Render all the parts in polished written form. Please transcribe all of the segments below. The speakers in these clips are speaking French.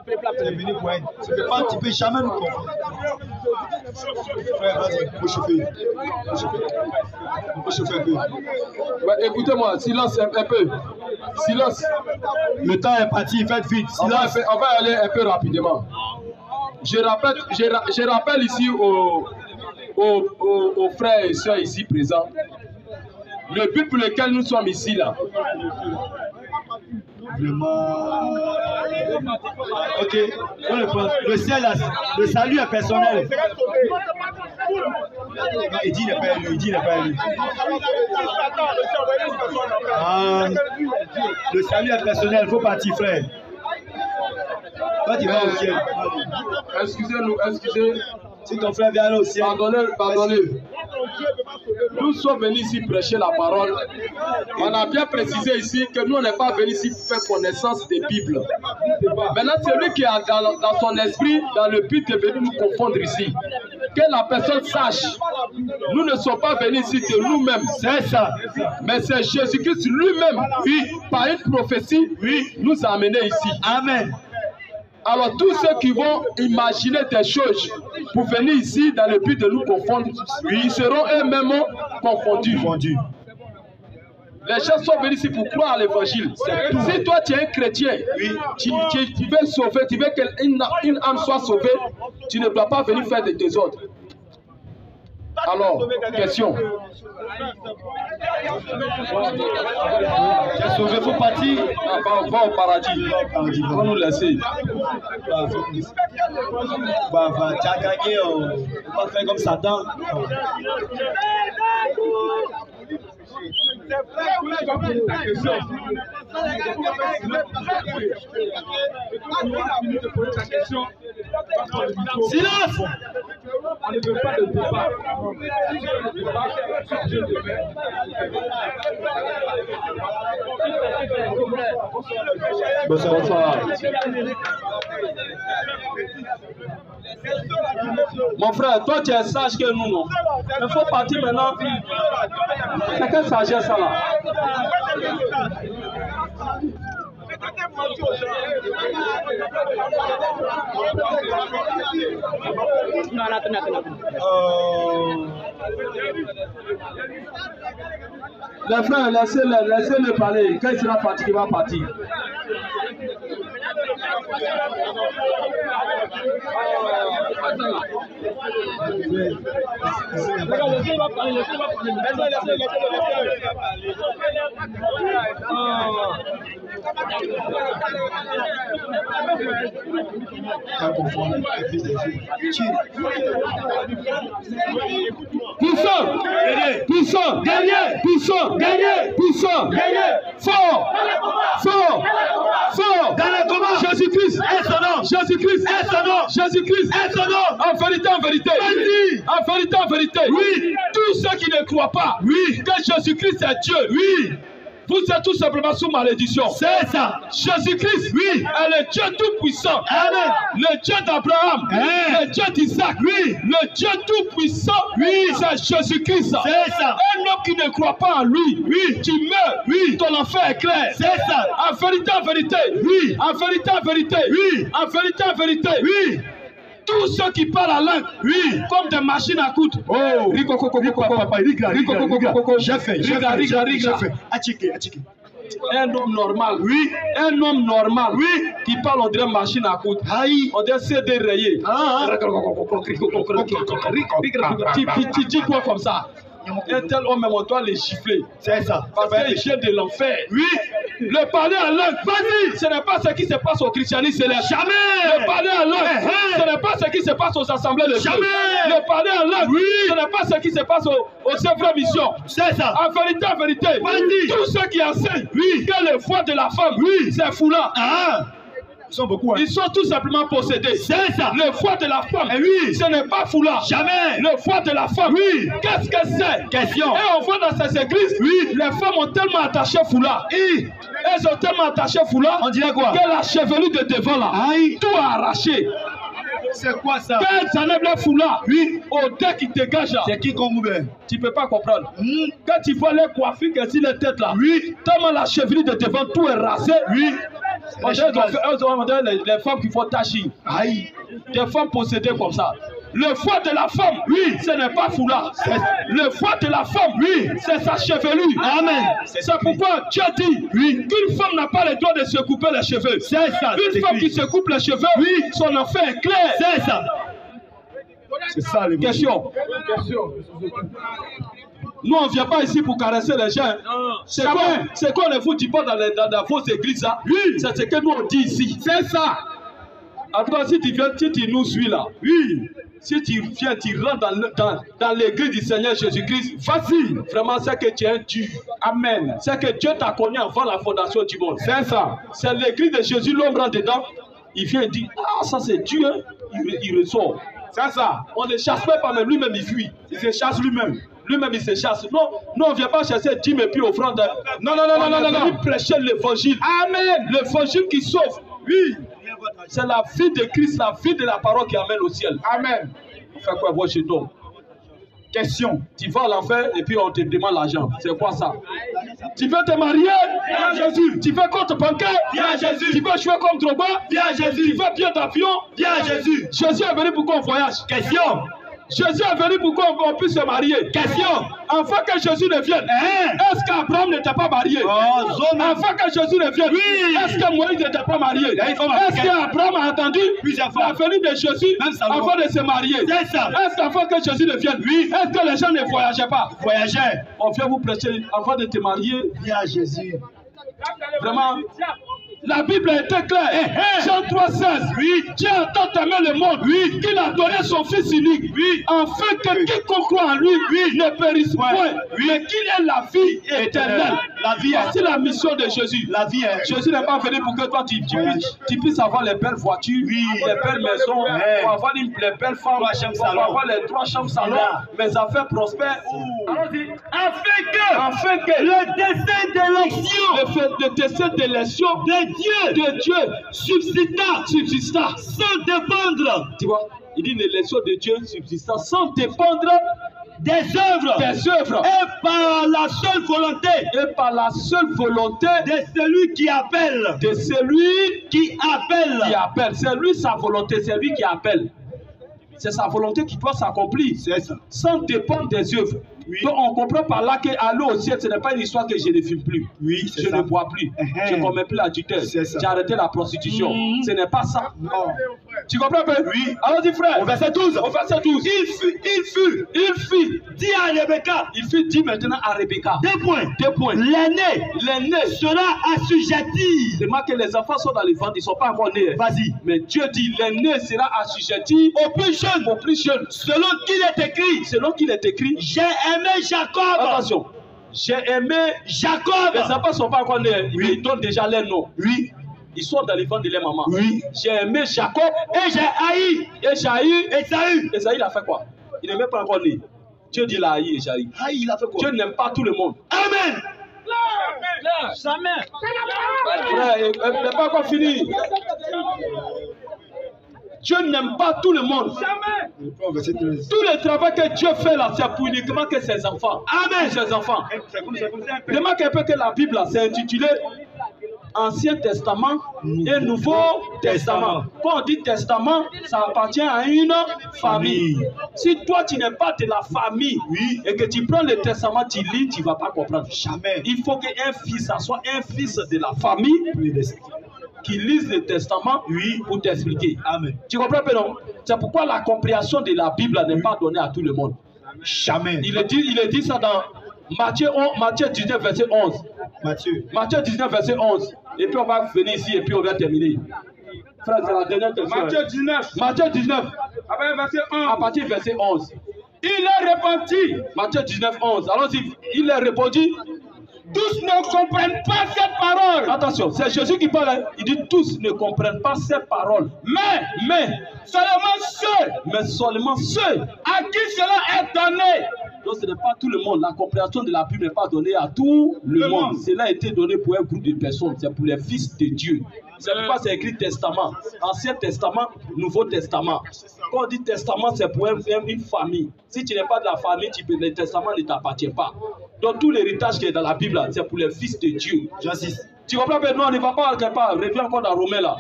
Tu peux jamais nous confondre. Frère, vas-y, faut chauffer. Faut chauffer un peu. Ouais, écoutez-moi, silence un peu. Silence. Le temps est parti, faites vite. Silence. On va aller un peu rapidement. Je rappelle ici aux frères et sœurs ici présents le but pour lequel nous sommes ici là. Vraiment. Ok, on le prend. Le salut est personnel. Non, il dit il n'est pas élu, il dit il n'est pas élu. Le salut est personnel, il faut partir, frère. Toi, tu vas au ciel. Excusez-nous, excusez. Si ton frère vient aller au ciel. Pardonnez. Nous sommes venus ici prêcher la parole. On a bien précisé ici que nous, on n'est pas venus ici faire connaissance des Bibles. Maintenant, celui qui est dans son esprit, dans le but de venir nous confondre ici, que la personne sache, nous ne sommes pas venus ici de nous-mêmes. C'est ça. Mais c'est Jésus-Christ lui-même, oui, par une prophétie, oui, nous a amenés ici. Amen. Alors tous ceux qui vont imaginer des choses pour venir ici dans le but de nous confondre, ils seront eux-mêmes confondus. Les gens sont venus ici pour croire à l'évangile. Si toi tu es un chrétien, tu veux sauver, tu veux qu'une âme soit sauvée, tu ne dois pas venir faire des désordres. Alors, question. Tu es sauvé, il faut partir. Va au paradis. Va nous laisser. Tu as gagné. On va faire comme Satan. Silence! On ne veut pas de débat. Bonsoir. Mon frère, toi tu es sage que nous, non? Il faut partir maintenant. C'est quelle sagesse ça là? Les frères, laissez-le parler. Quand il sera parti, il va partir. Puissant, puissant, gagné, puissant, gagné, puissant, gagné, fort, fort, fort, dans le combat, Jésus-Christ est son nom, Jésus-Christ est son nom, Jésus-Christ est son nom, en vérité, en vérité, oui, tous ceux qui ne croient pas, oui, que Jésus-Christ est Dieu, oui. Vous êtes tout simplement sous malédiction. C'est ça. Jésus-Christ, oui, est le Dieu tout-puissant. Amen. Le Dieu d'Abraham, le Dieu d'Isaac, oui, le Dieu tout-puissant, oui, c'est Jésus-Christ. C'est ça. Un homme qui ne croit pas en lui, oui, tu meurs, oui, ton enfer est clair. C'est ça. En vérité, oui, en vérité, oui, en vérité, oui. Tous ceux qui parlent la langue, oui, comme des machines à coudre. Oh, j'ai fait. Un homme normal, oui, qui parle on dirait machine à coudre. On dirait CD rayé. Tu dis quoi comme ça? Un tel homme, on doit les gifler. C'est ça. Parce qu'il vient de l'enfer. Oui. Le parler en langue, vas-y. Ce n'est pas ce qui se passe au christianisme. Jamais. Le parler en langue, ce n'est pas ce qui se passe aux assemblées de Dieu. Jamais. Le parler en langue, ce n'est pas ce qui se passe aux œuvres missions. C'est ça. En vérité, vas-y. Tous ceux qui enseignent, oui, que le foie de la femme, oui, c'est foulard. Ils sont beaucoup. Ils sont tout simplement possédés. C'est ça. Le foie de la femme. Oui. Ce n'est pas foulard. Jamais. Le foie de la femme. Oui. Qu'est-ce que c'est? Question. Et on voit dans ces églises. Oui. Les femmes ont tellement attaché foulard. Elles ont tellement attaché foulard. On dirait quoi? Que la chevelure de devant là. Aïe. Tout a arraché. C'est quoi ça? Quand elles enlèvent le foulard, oui, au dé qui dégage là. C'est qui qu'on ouvre? Tu peux pas comprendre. Quand tu vois les coiffures qui sont sur les têtes là, oui, tellement la chevelure de devant tout est rasé, oui. On dirait les femmes qui font tachi. Aïe. Des femmes possédées comme ça. Le foie de la femme, oui, ce n'est pas foulard. Le foie de la femme, oui, c'est sa chevelure. Amen. C'est pourquoi Dieu dit, oui, qu'une femme n'a pas le droit de se couper les cheveux. C'est ça. Une femme qui se coupe les cheveux, oui, son enfer est clair. C'est ça. C'est ça les Question. Nous, on ne vient pas ici pour caresser les gens. C'est quoi les fous du pas dans la fausse église, ça? Oui, c'est ce que nous on dit ici. C'est ça. En tout cas, si tu viens, si tu nous suis là, oui, si tu viens, tu rentres dans l'église du Seigneur Jésus-Christ, facile. Vraiment, c'est que tu es un Dieu. Amen. C'est que Dieu t'a connu avant la fondation du monde. C'est ça. C'est l'église de Jésus, l'homme rentre dedans. Il vient et dit, ah, ça c'est Dieu, hein? Il ressort. C'est ça. On ne chasse pas même, lui-même il fuit. Il se chasse lui-même. Lui-même il se chasse. Non, on ne vient pas chasser dîmes et puis offrande. Non. Il prêche l'évangile. Amen. L'évangile qui sauve. Oui. C'est la vie de Christ, la vie de la parole qui amène au ciel. Amen. On fait quoi, voir chez toi? Question. Tu vas à l'enfer et puis on te demande l'argent. C'est quoi ça? Tu veux te marier? Viens à Jésus. Tu veux compte bancaire? Viens à Jésus. Tu veux jouer comme Drogba? Viens à Jésus. Tu veux bien d'avion? Viens à Jésus. Jésus est venu pour qu'on voyage. Question. Jésus est venu pour qu'on puisse se marier. Question. Afin que Jésus ne vienne, est-ce qu'Abraham n'était pas marié? Afin que Jésus ne vienne, oui. Est-ce que Moïse n'était pas marié? Est-ce qu'Abraham a attendu la venue de Jésus avant de se marier? Est-ce qu'afin que Jésus ne vienne, oui. Est-ce que les gens ne voyageaient pas? Voyageaient. On vient vous prêcher avant de te marier. Viens à Jésus. Vraiment. La Bible était claire. Jean 3,16. Oui. Dieu a tant aimé le monde. Oui. Qu'il a donné son Fils unique. Oui. Afin que quiconque croit en lui, oui, ne périsse point. Oui. Mais qu'il ait la vie éternelle. La vie est. C'est la mission de Jésus. La vie est. Jésus n'est pas venu pour que toi tu puisses avoir les belles voitures, oui, les belles maisons, pour avoir les belles femmes, pour avoir les 3 chambres salons, mes affaires prospèrent. Allons-y. Afin que le dessein d'élection, le dessein d'élection de Dieu subsista sans dépendre. Tu vois, il dit l'élection de Dieu subsista sans dépendre des œuvres. Et par la seule volonté de celui qui appelle. C'est lui sa volonté, c'est lui qui appelle. C'est sa volonté qui doit s'accomplir. C'est ça. Sans dépendre des œuvres. Oui. Donc on comprend par là qu'aller au ciel, ce n'est pas une histoire que je ne fume plus. Oui, je ne bois plus. Je ne commets plus l'adultère. J'ai arrêté la prostitution. Ce n'est pas ça. Non. Tu comprends un peu? Oui. Alors dis frère. Au verset 12. Il fut dit à Rebecca. Il fut dit maintenant à Rebecca. 2 points. L'aîné sera assujetti. C'est marqué que les enfants sont dans les ventres, ils ne sont pas encore nés. Vas-y. Mais Dieu dit l'aîné sera assujetti au plus jeune. Selon qu'il est écrit. J'ai aimé Jacob. Attention. J'ai aimé Jacob. Les enfants ne sont pas encore nés. Oui. Ils donnent déjà leur nom. Oui. Ils sont dans les ventres de leur maman. Oui. J'ai aimé Jacob et j'ai haï. Esaü. Esaü, il a fait quoi? Il n'est même pas encore né. Dieu dit il a haï Esaü. Il a fait quoi? Dieu n'aime pas tout le monde. Amen. Frère, il n'est pas encore fini. Dieu n'aime pas tout le monde. Tout le travail que Dieu fait là, c'est pour uniquement que ses enfants. Amen, ses enfants. Remarque un peu que la Bible, c'est intitulé Ancien Testament et Nouveau Testament. Quand on dit testament, ça appartient à une famille. Si toi tu n'es pas de la famille, oui, et que tu prends le testament, tu lis, tu ne vas pas comprendre. Jamais. Il faut qu'un fils, ça soit un fils de la famille qui lise le testament, oui, pour t'expliquer. Amen. Tu comprends pas, non? C'est pourquoi la compréhension de la Bible n'est pas donnée à tout le monde. Jamais. Il est dit ça dans Matthieu 19, verset 11. Matthieu 19, verset 11. Et puis on va venir ici et puis on va terminer. Frère, c'est la dernière question. Matthieu 19. À partir du verset 11. Il est répandu. Matthieu 19, 11. Allons-y. Il est répandu. Tous ne comprennent pas cette parole. Attention, c'est Jésus qui parle. Il dit tous ne comprennent pas ces paroles. Mais seulement ceux à qui cela est donné. Donc ce n'est pas tout le monde. La compréhension de la Bible n'est pas donnée à tout le monde. Cela a été donné pour un groupe de personnes. C'est pour les fils de Dieu. C'est pourquoi c'est écrit testament. Ancien Testament, Nouveau Testament. Quand on dit testament, c'est pour une famille. Si tu n'es pas de la famille, le testament ne t'appartient pas. Donc tout l'héritage qui est dans la Bible, c'est pour les fils de Dieu. J'insiste. Tu comprends pas? Non, on ne va pas quelque part. Reviens encore dans Romain là.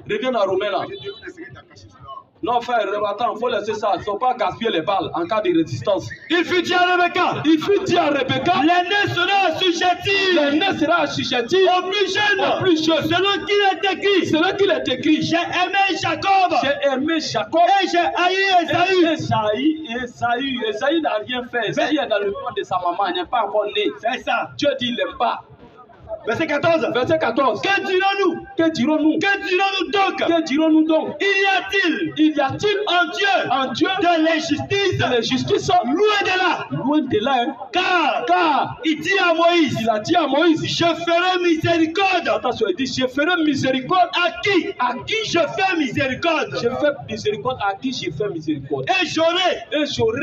Reviens dans Romain là. Non, frère, attends, il faut laisser ça. Il ne faut pas gaspiller les balles en cas de résistance. Il fut dit à Rebecca. Il fut dit à Rebecca. L'aîné sera assujetti. L'aîné sera assujetti au plus jeune. Au plus jeune. Selon qu'il est écrit. Selon qu'il est écrit. J'ai aimé Jacob. J'ai aimé Jacob. Et j'ai haï Esaü. Esaü n'a rien fait. Esaü est dans le corps de sa maman. Il n'est pas encore né. C'est ça. Dieu dit il n'aime pas. Verset 14. Verset 14. Que dirons-nous? Que dirons-nous? Que dirons-nous donc? Que dirons-nous donc? Il y a-t-il en Dieu de l'injustice? De l'injustice? Loin de là. Loin de là. Hein? Car il dit à Moïse. Il a dit à Moïse. Je ferai miséricorde. Attention, il dit je ferai miséricorde. À qui? À qui je fais miséricorde? Je fais miséricorde à qui je fais miséricorde. Et j'aurai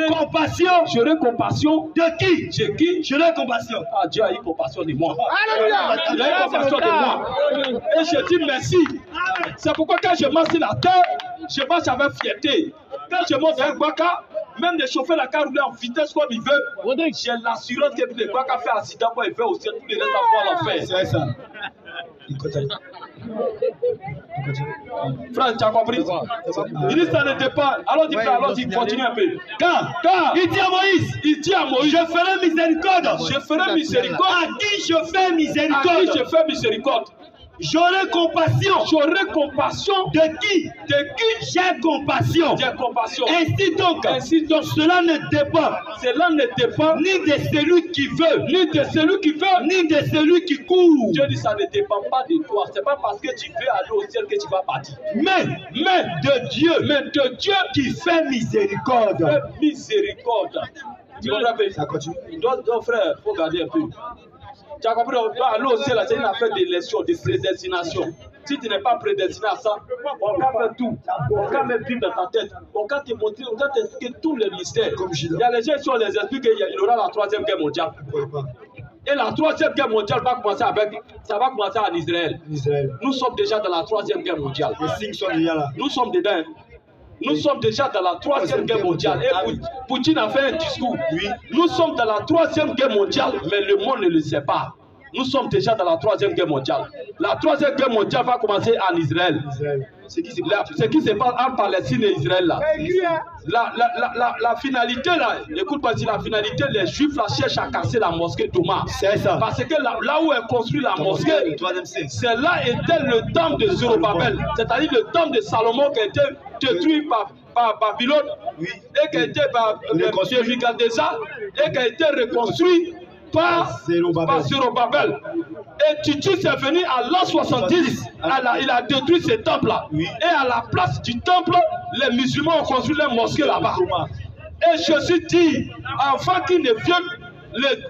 compassion. J'aurai compassion. De qui? De qui? J'aurai compassion. Ah, Dieu a eu compassion de moi. Alléluia. Il a eu compassion de moi. Et je dis merci. C'est pourquoi quand je marche sur la terre, je marche avec fierté. Quand je monte avec Baka, même les chauffeurs de la car rouler en vitesse comme il veut, j'ai l'assurance que le Baka fait accident quand il veut aussi, tous les restes à l'enfer. C'est ça. Frère, tu as compris? Il dit ça n'était pas. Alors il continue un peu. Car il dit à Moïse, je ferai miséricorde. Je ferai miséricorde. À qui je fais miséricorde? À qui je fais miséricorde? J'aurai compassion. J'aurai compassion. De qui? De qui? J'ai compassion. J'ai compassion. Ainsi donc, cela ne dépend. Cela ne dépend ni de celui qui veut, ni de celui qui veut, ni de celui qui court. Dieu dit ça ne dépend pas de toi. C'est pas parce que tu veux aller au ciel que tu vas partir. Mais de Dieu qui fait miséricorde. Fait miséricorde. Tu comprends? Ça continue. Donc frère, il faut garder un peu. Tu as compris? Aller au ciel, c'est une affaire d'élection, de prédestination. Si tu n'es pas prédestiné à ça, on va faire tout. On va mettre Bible dans ta tête. On va te montrer, on va t'expliquer tous les mystères. Il y a les gens qui les expliquent qu'il y aura la 3e guerre mondiale. Et la 3e guerre mondiale va commencer en Israël. Nous sommes déjà dans la 3e guerre mondiale. Les signes sont déjà là. Nous sommes dedans. Nous sommes déjà dans la 3e guerre mondiale. Et Poutine a fait un discours. Oui. Nous sommes dans la 3e guerre mondiale, mais le monde ne le sait pas. Nous sommes déjà dans la 3e guerre mondiale. La 3e guerre mondiale va commencer en Israël. Ce qui se passe en Palestine et Israël là. La finalité là, écoute pas si la finalité, les Juifs là cherchent à casser la mosquée Thomas. C'est ça. Parce que là où est construit la mosquée, c'est là était le temple de Zorobabel. C'est-à-dire le temple de Salomon qui a été détruit par Babylone, et qui a été par Nebuchadnezzar, et qui a été reconstruit par Zorobabel. Et Titus est venu à l'an 70, il a détruit ce temple-là. Et à la place du temple, les musulmans ont construit leur mosquée là-bas. Et Jésus dit, avant qu'il ne vienne, le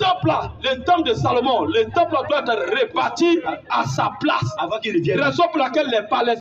temple de Salomon, le temple doit être réparti à sa place. Raison pour laquelle les Palestiniens